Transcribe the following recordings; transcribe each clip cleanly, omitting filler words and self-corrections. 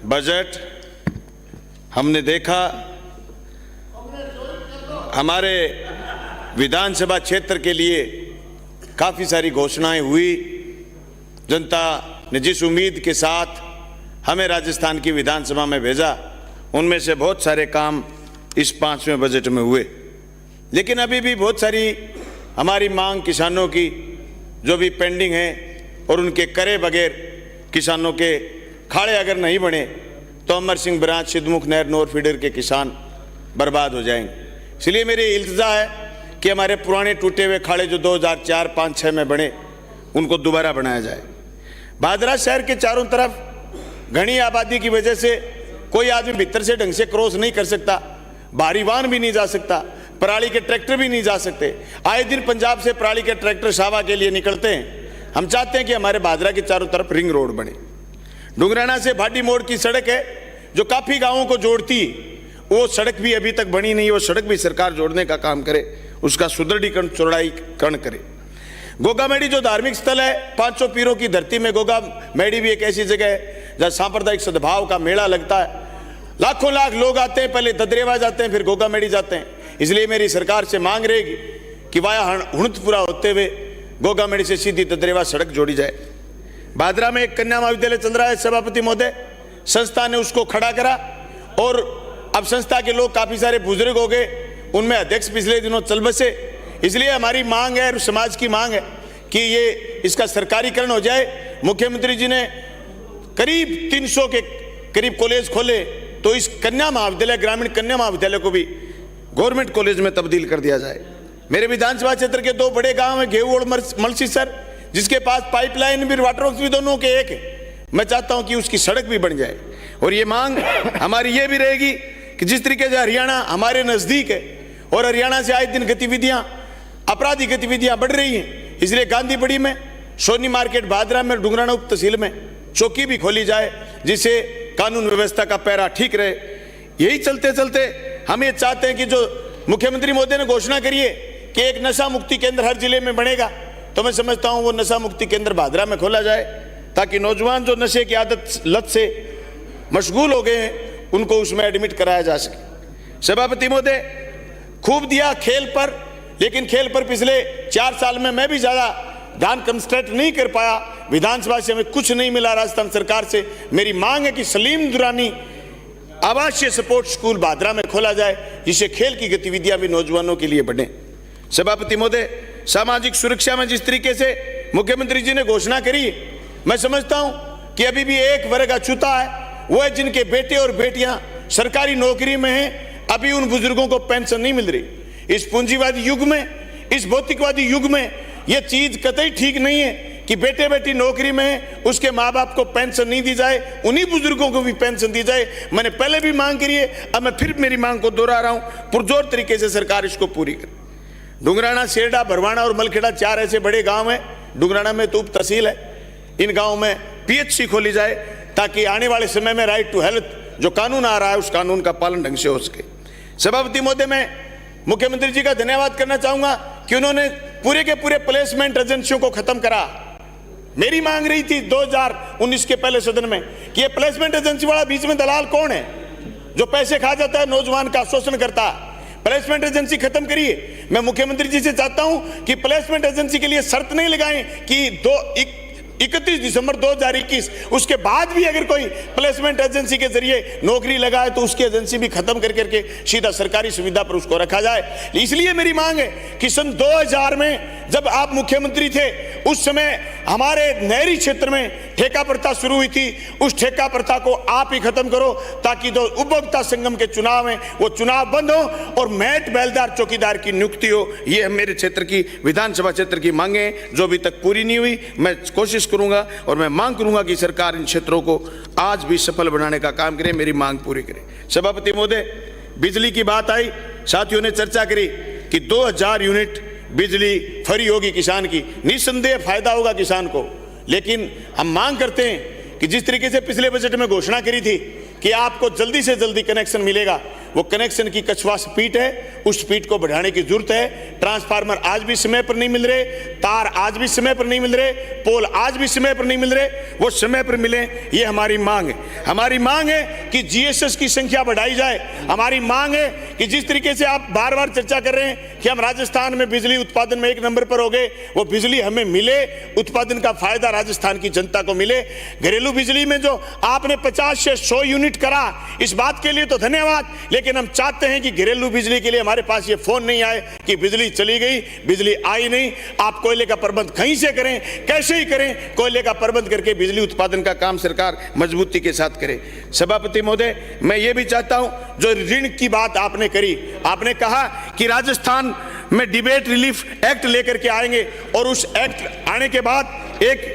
Budget हमने देखा, हमारे विधानसभा क्षेत्र के लिए काफ़ी सारी घोषणाएं हुई। जनता ने जिस उम्मीद के साथ हमें राजस्थान की विधानसभा में भेजा, उनमें से बहुत सारे काम इस 5वें बजट में हुए। लेकिन अभी भी बहुत सारी हमारी मांग किसानों की जो भी पेंडिंग है, और उनके करे बगैर किसानों के खाड़े अगर नहीं बने तो अमर सिंह ब्रांच, सिद्धमुख नहर, नोर फीडर के किसान बर्बाद हो जाएंगे। इसलिए मेरी इल्तिजा है कि हमारे पुराने टूटे हुए खाड़े जो 2004, 5, 6 में बने, उनको दोबारा बनाया जाए। भादरा शहर के चारों तरफ घनी आबादी की वजह से कोई आदमी भीतर से ढंग से क्रॉस नहीं कर सकता, भारी वाहन भी नहीं जा सकता, पराली के ट्रैक्टर भी नहीं जा सकते। आए दिन पंजाब से पराली के ट्रैक्टर सावा के लिए निकलते हैं। हम चाहते हैं कि हमारे भादरा के चारों तरफ रिंग रोड बने। डुंगराना से भाटी मोड़ की सड़क है जो काफ़ी गांवों को जोड़ती, वो सड़क भी अभी तक बनी नहीं। वो सड़क भी सरकार जोड़ने का काम करे, उसका सुदृढ़ीकरण, चौड़ाईकरण करे। गोगा मेडी जो धार्मिक स्थल है, 500 पीरों की धरती में गोगा मेडी भी एक ऐसी जगह है जहाँ सांप्रदायिक सद्भाव का मेला लगता है। लाखों लाख लोग आते हैं, पहले ददरेवा जाते हैं, फिर गोगा मेडी जाते हैं। इसलिए मेरी सरकार से मांग रहेगी कि वाया हुणतपुरा होते हुए गोगा मेडी से सीधी ददरेवा सड़क जोड़ी जाए। भादरा में एक कन्या महाविद्यालय चल रहा है, सभापति महोदय, संस्था ने उसको खड़ा करा, और अब संस्था के लोग काफ़ी सारे बुजुर्ग हो गए, उनमें अध्यक्ष पिछले दिनों चल बसे। इसलिए हमारी मांग है और समाज की मांग है कि ये इसका सरकारीकरण हो जाए। मुख्यमंत्री जी ने करीब 300 के करीब कॉलेज खोले, तो इस कन्या महाविद्यालय, ग्रामीण कन्या महाविद्यालय को भी गवर्नमेंट कॉलेज में तब्दील कर दिया जाए। मेरे विधानसभा क्षेत्र के 2 बड़े गांव हैं, घेऊ और मलसीसर, जिसके पास पाइपलाइन भी, वाटर वर्क्स भी दोनों के एक है। मैं चाहता हूं कि उसकी सड़क भी बन जाए। और ये मांग हमारी ये भी रहेगी कि जिस तरीके से हरियाणा हमारे नज़दीक है और हरियाणा से आए दिन गतिविधियां, आपराधिक गतिविधियां बढ़ रही हैं, इसलिए गांधीपड़ी में, सोनी मार्केट भादरा में, डुंगराना उप तहसील में चौकी भी खोली जाए, जिससे कानून व्यवस्था का पैरा ठीक रहे। यही चलते चलते हम ये चाहते हैं कि जो मुख्यमंत्री महोदय ने घोषणा करी है कि एक नशा मुक्ति केंद्र हर जिले में बनेगा, तो मैं समझता हूं वो नशा मुक्ति केंद्र भादरा में खोला जाए, ताकि नौजवान जो नशे की आदत, लत से मशगूल हो गए हैं, उनको उसमें एडमिट कराया जा सके। सभापति महोदय, खूब दिया खेल पर, लेकिन खेल पर पिछले 4 साल में मैं भी ज़्यादा ध्यान कंसंट्रेट नहीं कर पाया। विधानसभा से हमें कुछ नहीं मिला राजस्थान सरकार से। मेरी मांग है कि सलीम दुरानी आवासीय सपोर्ट स्कूल भादरा में खोला जाए, जिससे खेल की गतिविधियां भी नौजवानों के लिए बढ़े। सभापति महोदय, सामाजिक सुरक्षा में जिस तरीके से मुख्यमंत्री जी ने घोषणा करी, मैं समझता हूं कि अभी भी एक वर्ग अछूता है, वो है जिनके बेटे और बेटियां सरकारी नौकरी में हैं। अभी उन बुजुर्गों को पेंशन नहीं मिल रही। इस पूंजीवादी युग में, इस भौतिकवादी युग में यह चीज कतई ठीक नहीं है कि बेटे बेटी नौकरी में, उसके माँ बाप को पेंशन नहीं दी जाए, उन्हीं बुजुर्गों को भी पेंशन दी जाए। मैंने पहले भी मांग करी है, अब मैं फिर मेरी मांग को दोहरा रहा हूं, पुरजोर तरीके से सरकार इसको पूरी करे। डुंगराना, सेरडा, भरवाना और मलखेड़ा 4 ऐसे बड़े गांव हैं। डुंगराना में तो उप तहसील है, इन गाँव में PHC खोली जाए, ताकि आने वाले समय में राइट टू हेल्थ जो कानून आ रहा है, उस कानून का पालन ढंग से हो सके। सभापति महोदय, मैं मुख्यमंत्री जी का धन्यवाद करना चाहूंगा कि उन्होंने पूरे के पूरे प्लेसमेंट एजेंसियों को खत्म करा। मेरी मांग रही थी 2019 के पहले सदन में कि ये प्लेसमेंट एजेंसी वाला बीच में दलाल कौन है जो पैसे खा जाता है, नौजवान का शोषण करता है। प्लेसमेंट एजेंसी खत्म करिए। मैं मुख्यमंत्री जी से चाहता हूं कि प्लेसमेंट एजेंसी के लिए शर्त नहीं लगाएं कि 31 दिसंबर 2021 उसके बाद भी अगर कोई प्लेसमेंट एजेंसी के जरिए नौकरी लगाए तो उसकी एजेंसी भी खत्म करके सीधा सरकारी सुविधा पर उसको रखा जाए। इसलिए मेरी मांग है कि सन 2000 में जब आप मुख्यमंत्री थे, उस समय हमारे नहरी क्षेत्र में ठेका प्रथा शुरू हुई थी। उस ठेका प्रथा को आप ही खत्म करो, ताकि जो उपभोक्ता संगम के चुनाव हैं वो चुनाव बंद हो और मैट बेलदार चौकीदार की नियुक्ति हो। ये मेरे क्षेत्र की, विधानसभा क्षेत्र की मांगे जो अभी तक पूरी नहीं हुई। मैं कोशिश करूंगा और मैं मांग करूंगा कि सरकार इन क्षेत्रों को आज भी सफल बनाने का काम करे, मेरी मांग पूरी करे। सभापति महोदय, बिजली की बात आई, साथियों ने चर्चा करी कि 2000 यूनिट बिजली फ्री होगी किसान की। निस्संदेह फायदा होगा किसान को, लेकिन हम मांग करते हैं कि जिस तरीके से पिछले बजट में घोषणा करी थी कि आपको जल्दी से जल्दी कनेक्शन मिलेगा, वो कनेक्शन की कछुआ स्पीड है, उस स्पीड को बढ़ाने की जरूरत है। ट्रांसफार्मर आज भी समय पर नहीं मिल रहे, तार आज भी समय पर नहीं मिल रहे, पोल आज भी समय पर नहीं मिल रहे, वो समय पर मिले, ये हमारी मांग है। हमारी मांग है कि जीएसएस की संख्या बढ़ाई जाए। हमारी मांग है कि जिस तरीके से आप बार बार चर्चा कर रहे हैं कि हम राजस्थान में बिजली उत्पादन में 1 नंबर पर हो गए, वो बिजली हमें मिले, उत्पादन का फायदा राजस्थान की जनता को मिले। घरेलू बिजली में जो आपने 50 से 100 यूनिट करा, इस बात के लिए तो धन्यवाद, लेकिन हम चाहते हैं कि घरेलू बिजली के लिए हमारे पास ये फोन नहीं आए कि बिजली चली गई, बिजली आई नहीं। आप कोयले का प्रबंध कहीं से करें, कैसे ही करें, कोयले का प्रबंध करके बिजली उत्पादन का काम सरकार मजबूती के साथ करे। सभापति महोदय, मैं ये भी चाहता हूं, जो ऋण की बात आपने करी, आपने कहा कि राजस्थान में डिबेट रिलीफ एक्ट लेकर के आएंगे और उस एक्ट आने के बाद एक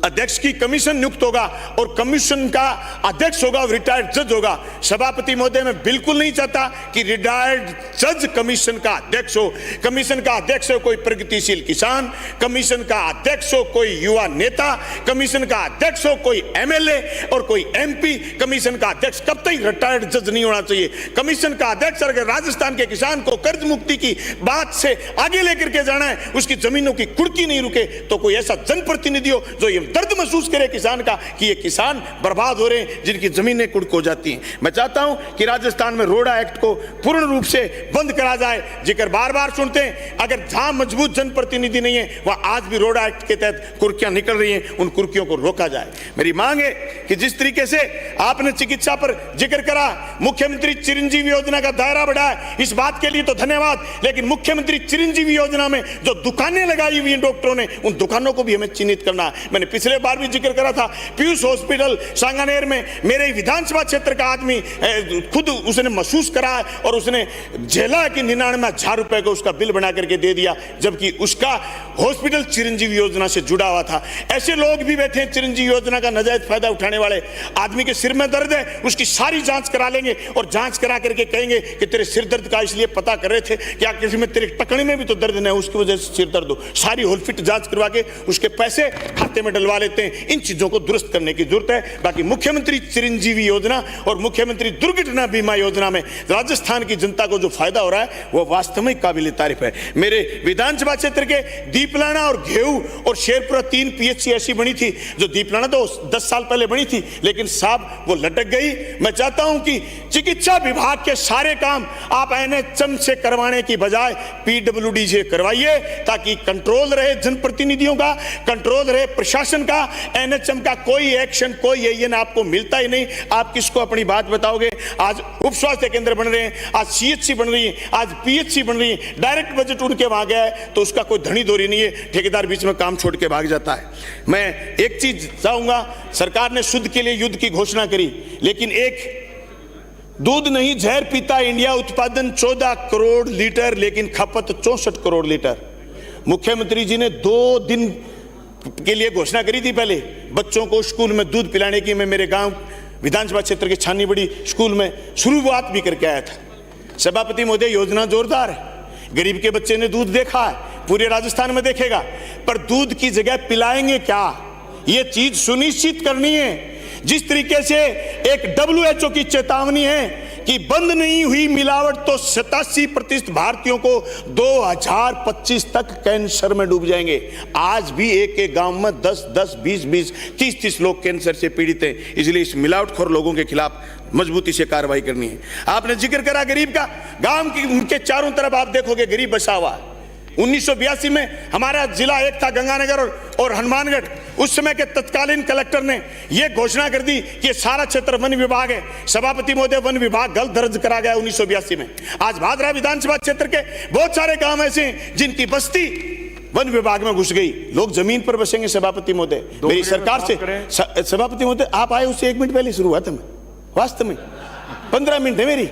अध्यक्ष की कमीशन नियुक्त होगा और कमीशन का अध्यक्ष होगा, रिटायर्ड जज होगा। सभापति महोदय, मैं बिल्कुल नहीं चाहता कि रिटायर्ड जज कमीशन का अध्यक्ष हो। कमीशन का अध्यक्ष हो कोई प्रगतिशील किसान, कमीशन का अध्यक्ष हो कोई युवा नेता, कमीशन का अध्यक्ष हो कोई एमएलए और कोई एमपी। कमीशन का अध्यक्ष कब तक रिटायर्ड जज नहीं होना चाहिए। कमीशन का अध्यक्ष अगर राजस्थान के किसान को कर्ज मुक्ति की बात से आगे लेकर के जाना है, उसकी जमीनों की कुर्की नहीं रुके, तो कोई ऐसा जनप्रतिनिधि हो जो ये दर्द महसूस करे किसान का कि ये किसान बर्बाद हो रहे हैं, जिनकी जमीनें कुर्क हो जाती हैं। मैं चाहता हूं कि राजस्थान में रोडा एक्ट को पूर्ण रूप से बंद करा जाए। जिक्र बार बार सुनते हैं, अगर जहां मजबूत जनप्रतिनिधि नहीं है वहां आज भी रोडा एक्ट के तहत कुर्कियां निकल रही हैं, उन कुर्कियों को रोका जाए। मेरी मांग है कि जिस तरीके से आपने चिकित्सा पर जिक्र करा, मुख्यमंत्री चिरंजीवी योजना का दायरा बढ़ाया, इस बात के लिए तो धन्यवाद, लेकिन मुख्यमंत्री चिरंजीवी योजना में जो दुकानें लगाई हुई हैं डॉक्टरों ने, उन दुकानों को भी हमें चिन्हित करना है। मैंने पिछले बार भी जिक्र करा था, पीयूष हॉस्पिटल सांगानेर में मेरे विधानसभा क्षेत्र का आदमी खुद उसने महसूस करा और उसने झेला कि 99,000 रुपए का उसका बिल बना करके दे दिया, जबकि उसका हॉस्पिटल चिरंजीवी योजना से जुड़ा हुआ था। ऐसे लोग भी बैठे हैं चिरंजीवी योजना का नाजायज फायदा उठाने वाले। आदमी के सिर में दर्द है, उसकी सारी जांच करा लेंगे और जांच करा करके कहेंगे कि तेरे सिर दर्द का इसलिए पता कर रहे थे, क्या किसी में तेरे टकने में भी तो दर्द नहीं, उसकी वजह से सिर दर्द हो। सारी होलफिट जांच करवा के उसके पैसे खाते में डलवा लेते हैं। इन चीजों को दुरुस्त करने की जरूरत है। बाकी मुख्यमंत्री चिरंजीवी योजना और मुख्यमंत्री दुर्घटना बीमा योजना में राजस्थान की जनता को जो फायदा हो रहा है वो वास्तव में काबिल तारीफ है। मेरे विधानसभा क्षेत्र के दीपलाना और घेऊ और शेरपुरा 3 पीएचसी ऐसी बनी थी, जो दीपलाना तो 10 साल पहले बनी थी, लेकिन साहब वो लटक गई। मैं चाहता हूं कि चिकित्सा विभाग के सारे काम आप एनएचएम से करवाने की बजाय पीडब्ल्यूडी से करवाइए, ताकि कंट्रोल रहे जनप्रतिनिधियों का, कंट्रोल रहे प्रशासन का। एनएचएम का कोई एक्शन, कोई एएन आपको मिलता ही नहीं। आप किसको अपनी बात बताओगे? आज उप स्वास्थ्य केंद्र बन रहे हैं, आज सीएचसी बन रही है, आज पीएचसी बन रही है, डायरेक्ट बजट उनके वहां गया है तो उसका कोई धनी दोरी नहीं है, ठेकेदार बीच में काम छोड़ के भाग जाता है। मैं एक चीज चाहूंगा, सरकार ने शुद्ध के लिए युद्ध की घोषणा करी, लेकिन एक दूध नहीं जहर पीता इंडिया, उत्पादन 14 करोड़ लीटर लेकिन खपत 64 करोड़ लीटर। मुख्यमंत्री जी ने 2 दिन के लिए घोषणा करी थी पहले, बच्चों को स्कूल में दूध पिलाने की। मैं मेरे गांव विधानसभा क्षेत्र के छानी बड़ी स्कूल में शुरुआत भी करके आया था। सभापति महोदय, योजना जोरदार है, गरीब के बच्चे ने दूध देखा है, पूरे राजस्थान में देखेगा, पर दूध की जगह पिलाएंगे क्या, ये चीज सुनिश्चित करनी है। जिस तरीके से एक WHO की चेतावनी है कि बंद नहीं हुई मिलावट तो 87% भारतीयों को 2025 तक कैंसर में डूब जाएंगे। आज भी एक गांव में 10-10, 20-20, 30-30 लोग कैंसर से पीड़ित हैं। इसलिए इस मिलावटखोर लोगों के खिलाफ मजबूती से कार्रवाई करनी है। आपने जिक्र करा गरीब का, गांव के चारों तरफ आप देखोगे गरीब बसा हुआ है। 1982 में हमारा जिला एक था गंगानगर और हनुमानगढ़। उस समय के तत्कालीन कलेक्टर ने यह घोषणा कर दी कि ये सारा क्षेत्र वन विभाग है। सभापति महोदय, वन विभाग गलत दर्ज करा गया 1982 में। आज भादरा विधानसभा क्षेत्र के बहुत सारे गांव ऐसे हैं जिनकी बस्ती वन विभाग में घुस गई। लोग जमीन पर बसेंगे। सभापति महोदय, मेरी सरकार से, सभापति महोदय आप आए उससे 1 मिनट पहले शुरुआत में, वास्तव में 15 मिनट है मेरी।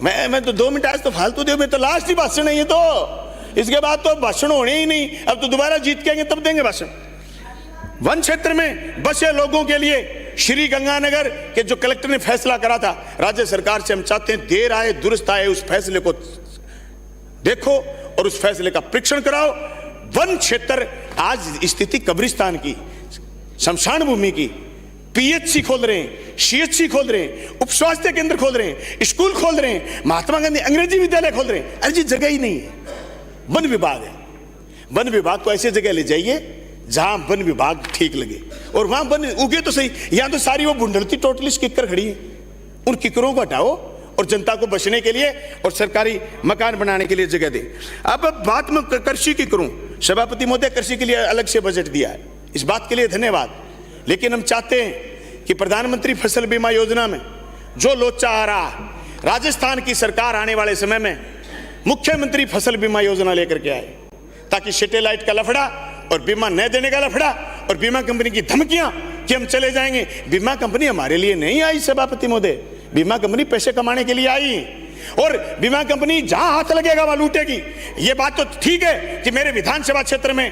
मैं तो 2 मिनट आज तो फालतू दे, मैं तो लास्ट ही भाषण है ये, तो इसके बाद तो भाषण होने ही नहीं। अब तो दोबारा जीत के आएंगे तब देंगे भाषण। वन क्षेत्र में बसे लोगों के लिए श्री गंगानगर के जो कलेक्टर ने फैसला करा था, राज्य सरकार से हम चाहते हैं देर आए दुरुस्त आए, उस फैसले को देखो और उस फैसले का परीक्षण कराओ। वन क्षेत्र आज स्थिति कब्रिस्तान की, शमशान भूमि की, पीएचसी खोल रहे हैं, CHC खोल रहे हैं, उप स्वास्थ्य केंद्र खोल रहे हैं, स्कूल खोल रहे हैं, महात्मा गांधी अंग्रेजी विद्यालय खोल रहे हैं। अरे जी जगह ही नहीं है। वन विभाग है, वन विभाग को ऐसी जगह ले जाइए जहां वन विभाग ठीक लगे और वहां वन उगे तो सही। यहां तो सारी वो बुंडलती टोटली किक्कर खड़ी है, उन किक्करों को हटाओ और जनता को बचने के लिए और सरकारी मकान बनाने के लिए जगह दे। अब बात मैं कृषि की करूं, सभापति महोदय कृषि के लिए अलग से बजट दिया है, इस बात के लिए धन्यवाद। लेकिन हम चाहते हैं कि प्रधानमंत्री फसल बीमा योजना में जो लोचा आ रहा, राजस्थान की सरकार आने वाले समय में मुख्यमंत्री फसल बीमा योजना लेकर के आए, ताकि सैटेलाइट का लफड़ा और बीमा न देने का लफड़ा और बीमा कंपनी की धमकियां कि हम चले जाएंगे। बीमा कंपनी हमारे लिए नहीं आई सभापति महोदय, बीमा कंपनी पैसे कमाने के लिए आई और बीमा कंपनी जहां हाथ लगेगा वहां लूटेगी। ये बात तो ठीक है कि मेरे विधानसभा क्षेत्र में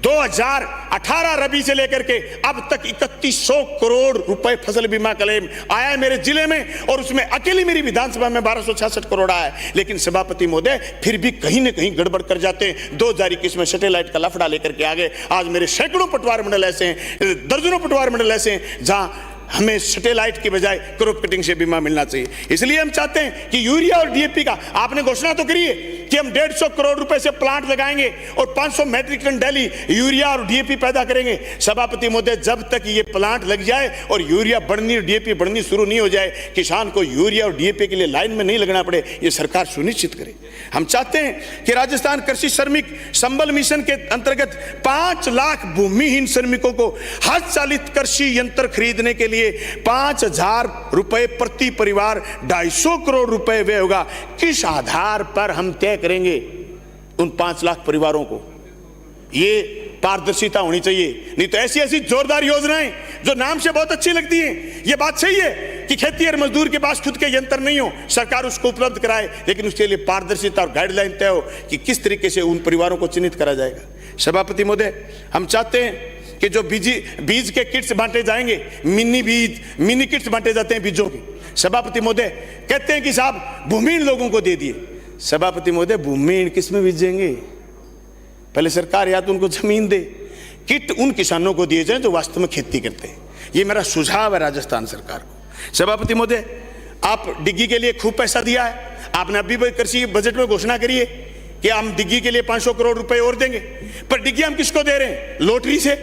2018 रबी से लेकर के अब तक 3100 करोड़ रुपए फसल बीमा क्लेम आया है मेरे जिले में और उसमें अकेली मेरी विधानसभा में 1266 करोड़ आया है। लेकिन सभापति महोदय फिर भी कहीं न कहीं गड़बड़ कर जाते हैं। 2021 में सैटेलाइट का लफड़ा लेकर के आगे आज मेरे सैकड़ों पटवार मंडल ऐसे हैं, दर्जनों पटवार मंडल ऐसे हैं जहां हमें सैटेलाइट की बजाय क्रॉप कटिंग से बीमा मिलना चाहिए। इसलिए हम चाहते हैं कि यूरिया और DAP का आपने घोषणा तो करी है कि हम 150 करोड़ रुपए से प्लांट लगाएंगे और 500 मैट्रिक टन डेली यूरिया और DAP पैदा करेंगे। सभापति महोदय जब तक ये प्लांट लग जाए और यूरिया बढ़नी और DAP बढ़नी शुरू नहीं हो जाए, किसान को यूरिया और DAP के लिए लाइन में नहीं लगना पड़े, ये सरकार सुनिश्चित करे। हम चाहते हैं कि राजस्थान कृषि श्रमिक संबल मिशन के अंतर्गत 5 लाख भूमिहीन श्रमिकों को हस्तचालित कृषि यंत्र खरीदने के लिए 5,000 रुपए प्रति परिवार 250 करोड़ रुपए व्यय होगा। किस आधार पर हम तय करेंगे उन 5 लाख परिवारों को? ये पारदर्शिता होनी चाहिए। नहीं तो ऐसी ऐसी जोरदार योजनाएं जो नाम से बहुत अच्छी लगती हैं, ये बात सही है कि खेती और मजदूर के पास खुद के यंत्र नहीं हो, सरकार उसको उपलब्ध कराए, लेकिन उसके लिए पारदर्शिता और गाइडलाइन तय हो कि किस तरीके से उन परिवारों को चिन्हित करा जाएगा। सभापति महोदय, हम चाहते हैं कि जो बीज के किट्स बांटे जाएंगे, मिनी किट्स बांटे जाते हैं बीजों की, सभापति महोदय कहते हैं कि साहब भूमिहीन लोगों को दे दिए। सभापति महोदय भूमिहीन किस में बीजेंगे? पहले सरकार या तो उनको जमीन दे, किट उन किसानों को दिए जाए जो वास्तव में खेती करते हैं। ये मेरा सुझाव है राजस्थान सरकार को। सभापति महोदय, आप डिग्गी के लिए खूब पैसा दिया है, आपने अभी कृषि बजट में घोषणा करी है कि हम डिग्गी के लिए 500 करोड़ रुपए और देंगे, पर डिग्गी हम किसको दे रहे हैं? लॉटरी से।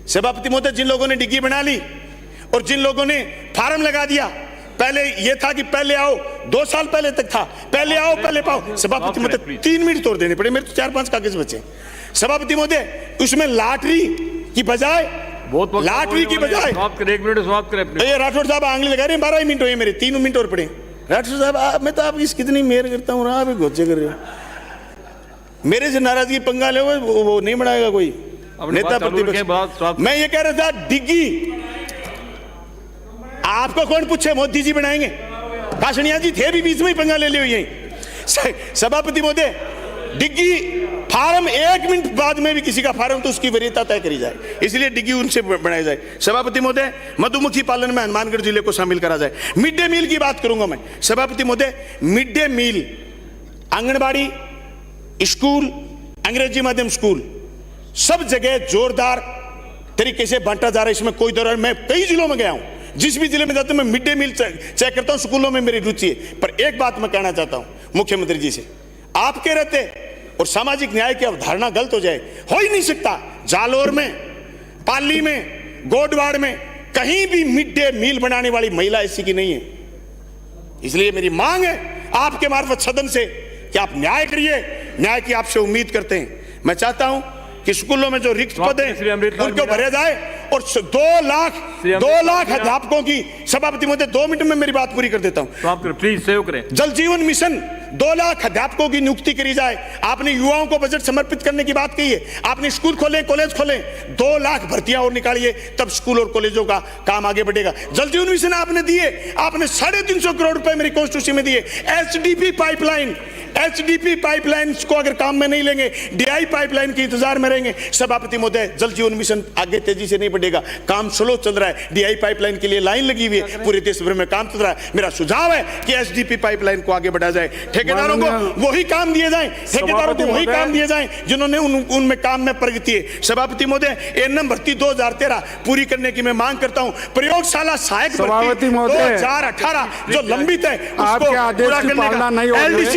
सभापति महोदय, जिन लोगों ने डिग्गी बना ली और जिन लोगों ने फार्म लगा दिया, पहले ये था कि पहले आओ, 2 साल पहले तक था पहले आओ पहले पाओ। सभापति महोदय 3 मिनट तोड़ देने पड़े, मेरे तो 4-5 कागज बचे। सभापति महोदय, उसमें लॉटरी की बजाय लॉटरी की बजाय 1 मिनट समाप्त करें। ये राठौड़ साहब आंगली लगा रहे हैं, 12 मिनट हुए मेरे, 3 मिनट और पड़े। राठौड़ साहब, मैं तो आपकी कितनी मेहर करता हूँ, आप गोचे कर रहे हो। मेरे से नाराजगी पंगा ले वो नहीं बनाएगा कोई नेता प्रतिपक्ष। मैं ये कह रहा था, डिग्गी आपको कौन पूछे? मोदी जी बनाएंगे, काशनिया जी थे भी बीच में ही पंगा ले लियो यही। सभापति महोदय, डिग्गी फार्म 1 मिनट बाद में भी किसी का फार्म तो उसकी वरीयता तय करी जाए, इसलिए डिग्गी उनसे बनाई जाए। सभापति महोदय, मधुमक्खी पालन में हनुमानगढ़ जिले को शामिल करा जाए। मिड डे मील की बात करूंगा मैं। सभापति महोदय, mid day meal anganwadi school, अंग्रेजी माध्यम स्कूल, सब जगह जोरदार तरीके से बांटा जा रहा है। इसमें कोई दौरान, मैं कई जिलों में गया हूं, जिस भी जिले में जाता हूं मैं मिड डे मील चेक करता हूं, स्कूलों में मेरी रुचि है। पर एक बात मैं कहना चाहता हूं मुख्यमंत्री जी से, आपके रहते और सामाजिक न्याय की अवधारणा गलत हो जाए, हो ही नहीं सकता। जालोर में, पाली में, गोडवाड़ में कहीं भी मिड डे मील बनाने वाली महिला ऐसी की नहीं है। इसलिए मेरी मांग है आपके मार्फत सदन से कि आप न्याय करिए, न्याय की आपसे उम्मीद करते हैं। मैं चाहता हूं कि स्कूलों में जो रिक्त पद हैं उनको भरे जाए और 2 लाख अध्यापकों की। सभापति महोदय, 2 मिनट में मेरी बात पूरी कर देता हूं, प्लीज सेव करें। जल जीवन मिशन 2 लाख अध्यापकों की नियुक्ति करी जाए। आपने युवाओं को बजट समर्पित करने की बात कही है, आपने स्कूल खोले, कॉलेज खोले, 2 लाख भर्तियां और निकालिए, तब स्कूल और कॉलेजों का काम आगे बढ़ेगा। जल जीवन मिशन आपने दिए, आपने 350 करोड़ रुपए मेरी कॉन्स्टिट्यूंसी में दिए। एचडीपी पाइपलाइन को अगर काम में नहीं लेंगे, डीआई पाइपलाइन के इंतजार में रहेंगे। सभापति महोदय, जल जीवन मिशन आगे तेजी से नहीं बढ़ेगा, काम स्लो चल रहा है। डीआई पाइपलाइन के लिए लाइन लगी हुई है, पूरे देश भर में काम चल रहा है। मेरा सुझाव है कि एचडीपी पाइपलाइन को आगे बढ़ाया जाए। ठेकेदारों को वही काम दिए जाएं, ठेकेदारों को वही काम दिए जाएं जिन्होंने उनमें काम में प्रगति है। सभापति महोदय, एएनएम भर्ती 2013 पूरी करने की मैं मांग करता हूं। प्रयोगशाला सहायक भर्ती 2018 जो लंबित है उसको आपके आदेश पूरा की करने पालना का नहीं हो रही है। LDC